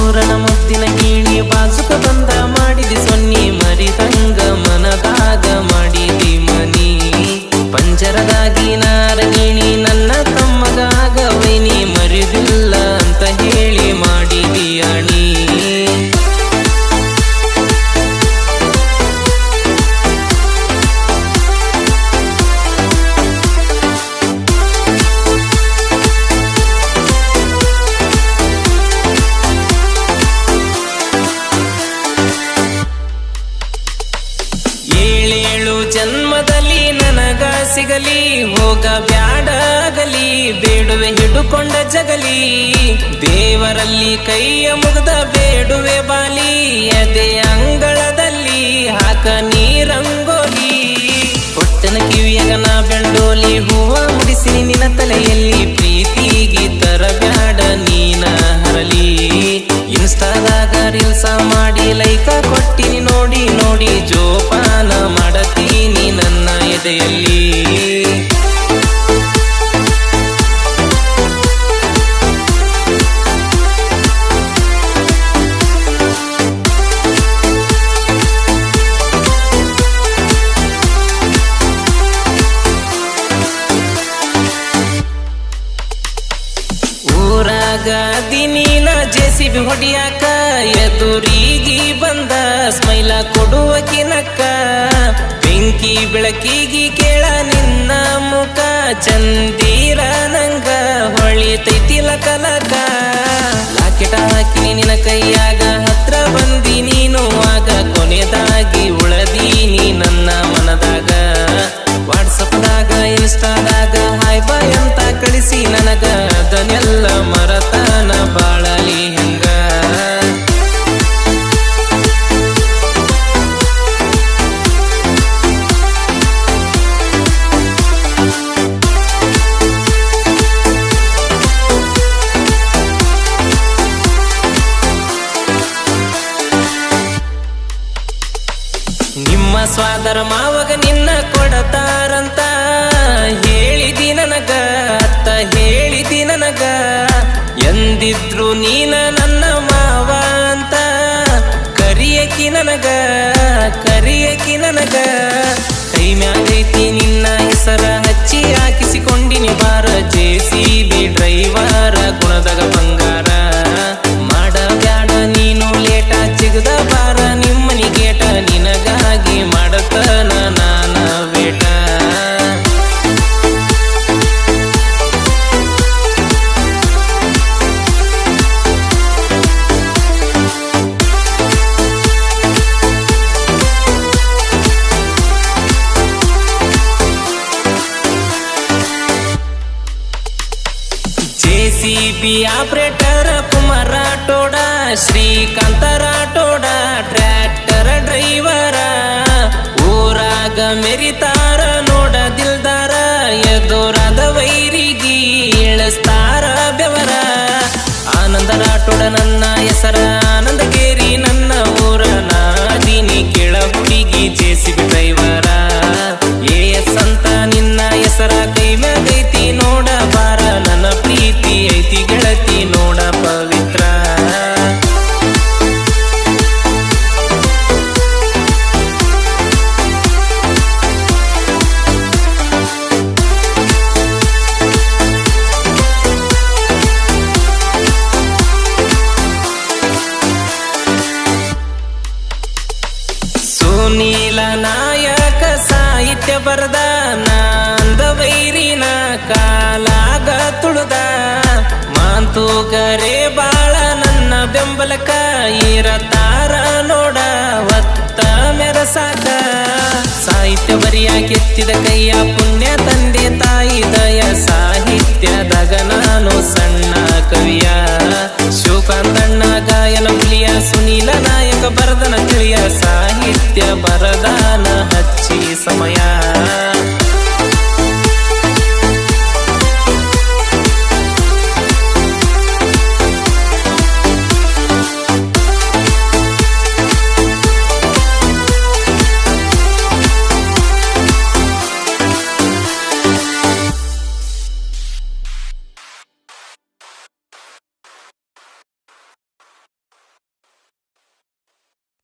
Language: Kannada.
ಊರನ ಮುದ್ದಿನ ಗೀಣಿ ಬಾಜುಕ ಬಂದ ಮಾಡಿದಿ ಸೊನ್ನಿ ಮರಿದಂಗ ಮನದಾಗ ಮಾಡಿದಿ ಮನಿ ಪಂಜರದಾಗಿ ನಾರಗಿಣಿ ನನ್ನ ತಮ್ಮಗಾಗ ವೈನಿ ಮರಿದಿಲ್ಲ ಅಂತ ಹೇಳಿ ಮಾಡಿದಿ ಅಣಿ ಜನ್ಮದಲ್ಲಿ ನನಗ ಸಿಗಲಿ ಹೋಗ ಬ್ಯಾಡಗಲಿ ಬೇಡುವೆ ಹಿಡುಕೊಂಡ ಜಗಲಿ ದೇವರಲ್ಲಿ ಕೈಯ ಮುಗ್ದ ಬೇಡುವೆ ಬಾಲಿ ಎದೆ ಅಂಗಳದಲ್ಲಿ ಹಾಕ ನೀರಂಗೋಲಿ ಹೊಟ್ಟನ ಕಿವಿಯಗನ ಬೆಂಡೋಲಿ ಹೂವ ಮುಡಿಸಿ ನಿನ್ನ ತಲೆಯಲ್ಲಿ ಪ್ರೀತಿಗೆ ತರಬ್ಯಾಡ ನೀನ ಹರಲಿ ಇನ್ಸ್ಟಾದಾಗ ರೀಲ್ಸ ಮಾಡಿ ಲೈಕ ಕೊಟ್ಟಿನಿ ನೋಡಿ ನೋಡಿ ಜೋಪಾನ ಮಾಡತೀನಿ ನನ್ನ ಎದೆಯಲ್ಲಿ ಊರಾಗ ದಿನೀನ ಜೆಸಿಬಿ ಹೊಡಿಯಾಕ ಎದುರಿಗೆ ಬಂದ ಸ್ಮೈಲ ಕೊಡುವ ಕಿನಕ್ಕ ಬೆಂಕಿ ಬೆಳಕಿಗೆ ಕೇಳ ನಿನ್ನ ಮುಖ ಚಂದೀರ ನಂಗ ಹೊಳಿತೈತಿ ಲಕಲಕ ಲಾಕೆಟ ಹಾಕಿ ನಿನ್ನ ಕೈಯಾಗ ಹತ್ರ ಬಂದಿ ನೀನು ಆಗ ಕೊನೆದಾಗಿ ಉಳದೀನಿ ನನ್ನ ಮನದಾಗ ವಾಟ್ಸಪ್ದಾಗ ಇನ್ಸ್ಟಾದಾಗ ಹಾಯ್ ಬಾಯ್ ಅಂತ ಕಳಿಸಿ ನನಗ ಅದನ್ನೆಲ್ಲ ಮರತನ ಬಾಳಲಿ ಹೆಂಗ ನಿಮ್ಮ ಸ್ವಾದರ ಮಾವಗ ನಿನ್ನ ಕೊಡತಾರಂತ ಹೇಳಿದಿ ನನಗ ಅತ್ತ ಹೇಳಿದಿ ನನಗ ಎಂದಿದ್ರು ನೀನ ನನ್ನ ಮಾವ ಅಂತ ಕರಿಯಕಿ ನನಗ ಕೈ ಮ್ಯಾಗೈತಿ ನಿನ್ನ ಹೆಸರ ಹಚ್ಚಿ ಹಾಕಿಸಿಕೊಂಡಿನಿ ಬಾರ ಜೆಸಿಬಿ ಡ್ರೈವರ ಗುಣದಾಗ ಬಂಗಾರ ಮಾಡಬ್ಯಾಡ ನೀನು ಲೇಟ ಚಿಗದ ಬಾರ ನಿಮ್ಮನಿ ಗೇಟ ನಿನಗಾಗಿ ಮಾಡತನ ನಾನ ಬೇಟ ಜೆಸಿಬಿ ಆಪರೇಟರ್ ಕುಮಾರ ಟೋಡ ಶ್ರೀಕಾಂತ ರಾಠೋಡ ಟ್ರ್ಯಾಕ್ಟರ್ ಡ್ರೈವರ ಊರಾಗ ಮೆರಿತಾರ ನೋಡ ದಿಲ್ದಾರ ಎದುರಾದ ವೈರಿಗೆ ಇಳಿಸ್ತಾರ ಬೆವರ ಆನಂದ ರಾಠೋಡ ನನ್ನ ಹೆಸರ ಆನಂದಗೇರಿ ನನ್ನ ಊರ ನಾದಿನಿ ಕೆಳ ಹುಡುಗಿ ಜೆಸಿಬಿ ಡ್ರೈವರ ಎಸ್ ಅಂತ ನಿನ್ನ ಹೆಸರ ಕೈ ಮ್ಯಾಗೈತಿ ನೋಡ ಬಾರ ನನ್ನ ಪ್ರೀತಿ ಐತಿ ಗೆಳತಿ ನೋಡ ಪವಿತ್ರ ಸುನೀಲ ನಾಯಕ ಸಾಹಿತ್ಯ ಬರದ ನಂದ ವೈರಿನ ಕಾಲಾಗ ತುಳಿದ ಮಾಂತು ಕರೆ ಬಾಳ ನನ್ನ ಬೆಂಬಲಕ ಇರತಾರ ನೋಡ ಹೊತ್ತ ಮೆರಸಾಕ ಸಾಹಿತ್ಯ ಬರಿಯಾಕೆತ್ತಿದ ಕೈಯ ಪುಣ್ಯ ತಂದೆ ತಾಯಿ ದಯ ಸಾಹಿತ್ಯದಾಗ ನಾನು ಸಣ್ಣ ಕವಿಯ ಶಿವಕಾಂತಣ್ಣ ಗಾಯನ